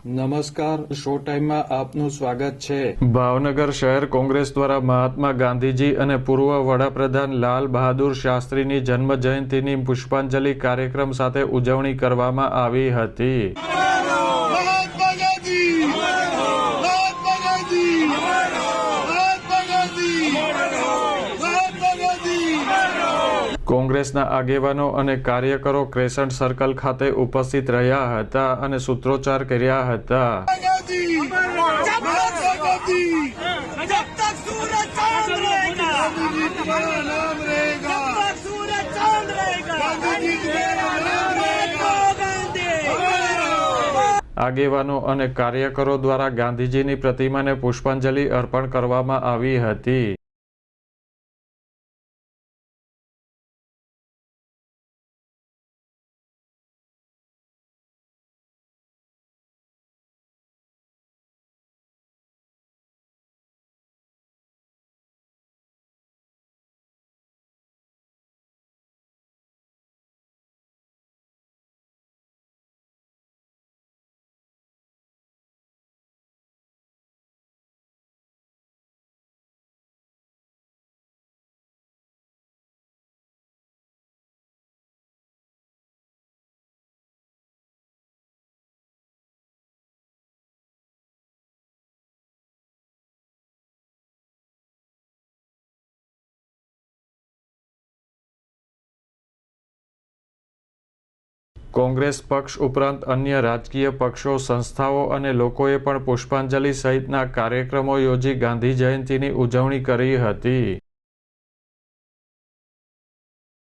નમસ્કાર, શો ટાઈમમાં આપનું સ્વાગત છે। ભાવનગર શહેર કોંગ્રેસ દ્વારા મહાત્મા ગાંધીજી અને પૂર્વ વડાપ્રધાન લાલ બહાદુર શાસ્ત્રીની જન્મ જયંતિની પુષ્પાંજલિ કાર્યક્રમ સાથે ઉજવણી કરવામાં આવી હતી। કોંગ્રેસના આગેવાનો અને કાર્યકરો ક્રેસન્ટ સર્કલ ખાતે ઉપસ્થિત રહ્યા હતા અને સૂત્રોચ્ચાર કર્યા હતા। આગેવાનો અને કાર્યકરો દ્વારા ગાંધીજીની પ્રતિમાને પુષ્પાંજલિ અર્પણ કરવામાં આવી હતી। કોંગ્રેસ પક્ષ ઉપરાંત અન્ય રાજકીય પક્ષો, સંસ્થાઓ અને લોકોએ પણ પુષ્પાંજલિ સહિતના કાર્યક્રમો યોજી ગાંધી જયંતિની ઉજવણી કરી હતી।